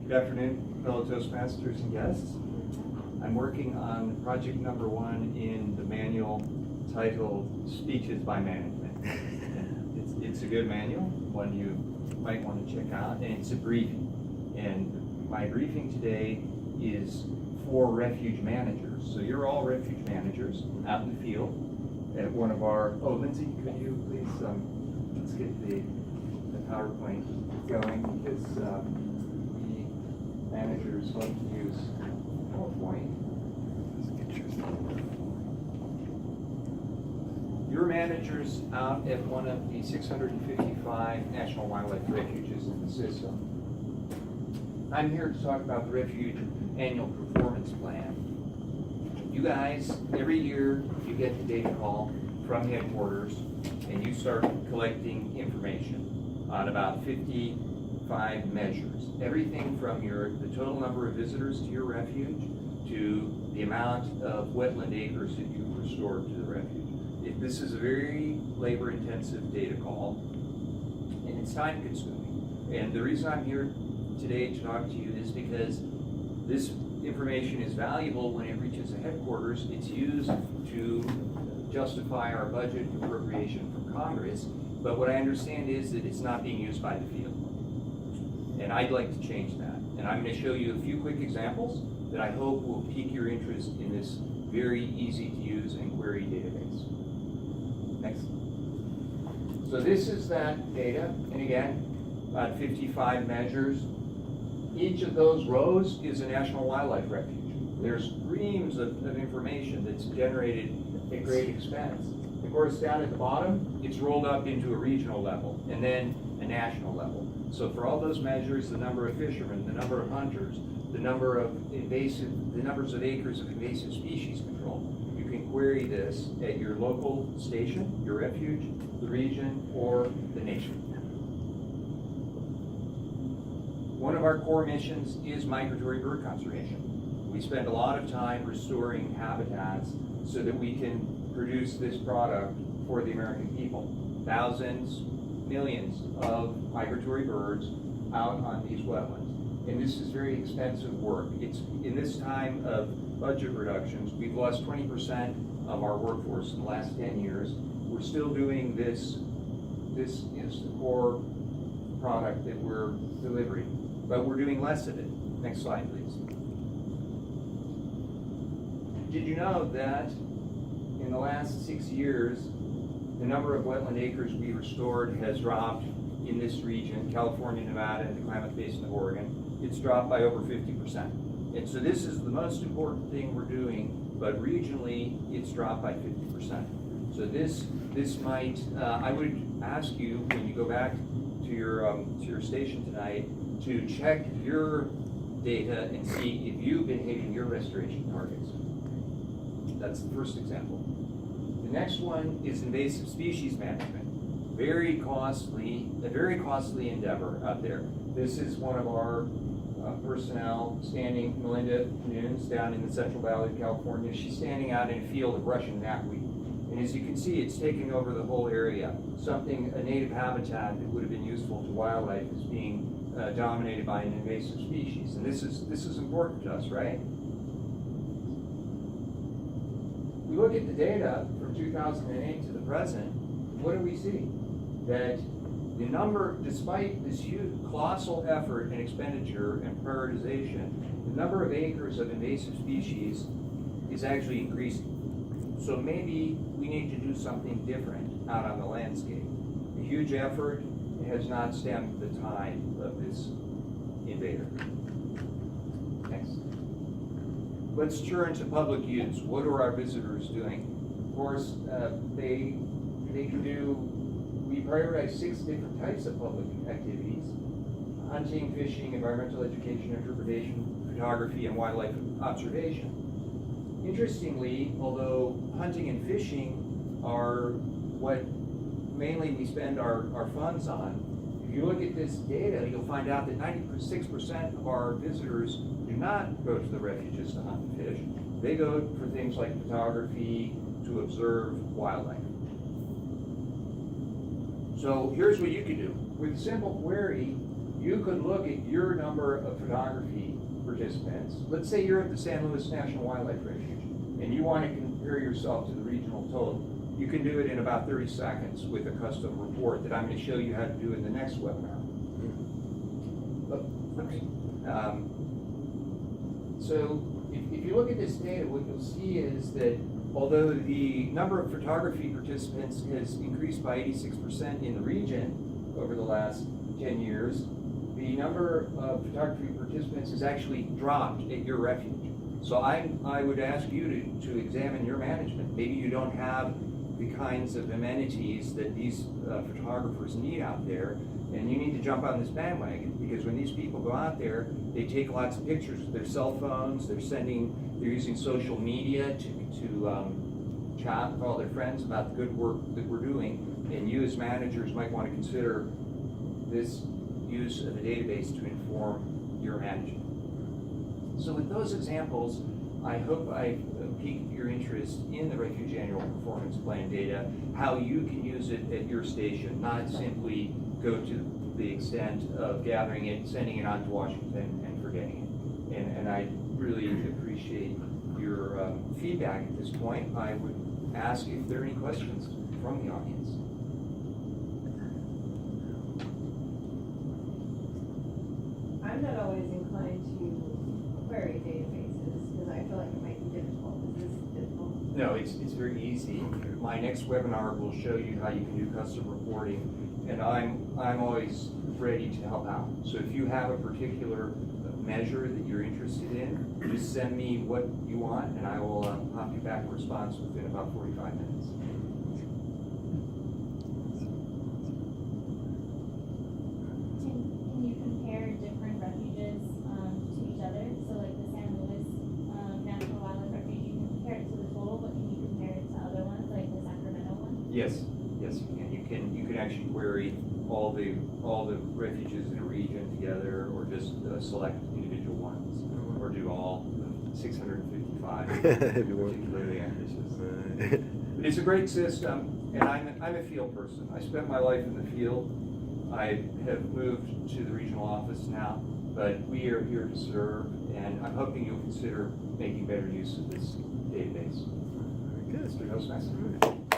Good afternoon, fellow Toastmasters and guests. I'm working on project number 1 in the manual titled Speeches by Management. It's a good manual, one you might want to check out, and it's a briefing. And my briefing today is for refuge managers. So you're all refuge managers out in the field at one of our, oh, Lindsay, could you please, let's get the PowerPoint going, because the managers like to use PowerPoint. Your managers out at one of the 655 national wildlife refuges in the system. I'm here to talk about the refuge annual performance plan. You guys, every year you get the data call from headquarters and you start collecting information on about 55 measures. Everything from the total number of visitors to your refuge to the amount of wetland acres that you've restored to the refuge. This is a very labor-intensive data call, and it's time-consuming. And the reason I'm here today to talk to you is because this information is valuable when it reaches the headquarters. It's used to justify our budget appropriation from Congress, but what I understand is that it's not being used by the field. And I'd like to change that. And I'm going to show you a few quick examples that I hope will pique your interest in this very easy-to-use and query database. Next. So this is that data, and again, about 55 measures. Each of those rows is a national wildlife refuge. There's streams of information that's generated at great expense. Of course, down at the bottom, it's rolled up into a regional level, and then a national level. So for all those measures, the number of fishermen, the number of hunters, the numbers of acres of invasive species control, you can query this at your local station, your refuge, the region, or the nation. One of our core missions is migratory bird conservation. We spend a lot of time restoring habitats so that we can produce this product for the American people. Thousands, millions of migratory birds out on these wetlands. And this is very expensive work. It's in this time of budget reductions, we've lost 20% of our workforce in the last 10 years. We're still doing this. This is the core product that we're delivering, but we're doing less of it. Next slide, please. Did you know that in the last 6 years, the number of wetland acres we restored has dropped in this region, California, Nevada, and the Klamath Basin of Oregon? It's dropped by over 50%. And so this is the most important thing we're doing, but regionally, it's dropped by 50%. So this might, I would ask you, when you go back to your station tonight, to check your data and see if you've been hitting your restoration targets. That's the first example. The next one is invasive species management. A very costly endeavor out there. This is one of our personnel standing, Melinda Nunes, down in the Central Valley of California. She's standing out in a field of Russian knapweed. And as you can see, it's taking over the whole area. A native habitat that would have been useful to wildlife is being dominated by an invasive species. And this is important to us, right? We look at the data from 2008 to the present, what do we see? That the number, despite this huge, colossal effort and expenditure and prioritization, the number of acres of invasive species is actually increasing. So maybe we need to do something different out on the landscape. A huge effort has not stemmed the tide of this invader. Next. Let's turn to public use. What are our visitors doing? Of course, they can do. We prioritize 6 different types of public activities: hunting, fishing, environmental education, interpretation, photography, and wildlife observation. Interestingly, although hunting and fishing are what mainly we spend our funds on, if you look at this data, you'll find out that 96% of our visitors do not go to the refuges to hunt and fish. They go for things like photography, to observe wildlife. So here's what you can do. With a simple query, you could look at your number of photography participants. Let's say you're at the San Luis National Wildlife Refuge, and you want to compare yourself to the regional total. You can do it in about 30 seconds with a custom report that I'm going to show you how to do in the next webinar. So if you look at this data, what you'll see is that although the number of photography participants has increased by 86% in the region over the last 10 years, the number of photography participants has actually dropped at your refuge. So I would ask you to examine your management. Maybe you don't have the kinds of amenities that these photographers need out there, and you need to jump on this bandwagon, because when these people go out there, they take lots of pictures with their cell phones, they're using social media to chat with all their friends about the good work that we're doing, and you as managers might want to consider this use of a database to inform your management. So with those examples, I hope I've piqued your interest in the Refuge Annual Performance Plan data, how you can use it at your station, not simply go to the extent of gathering it, sending it on to Washington, and forgetting it. And I really appreciate your feedback at this point. I would ask if there are any questions from the audience. I'm not always inclined to query databases because I feel like it might be difficult. Is this difficult? No, it's very easy. My next webinar will show you how you can do custom reporting, and I'm always ready to help out. So if you have a particular measure that you're interested in, just send me what you want, and I will pop you back a response within about 45 minutes. Can you compare different refuges to each other? So like the San Luis National Wildlife Refuge, you can compare it to the total, but can you compare it to other ones, like the Sacramento one? Yes, yes, you can. You can actually query all the refuges in a region together, or just select individual ones, or do all 655. Particularly ambitious. But it's a great system, and I'm a field person. I spent my life in the field. I have moved to the regional office now, but we are here to serve, and I'm hoping you'll consider making better use of this database. Good. Mr. Toastmaster.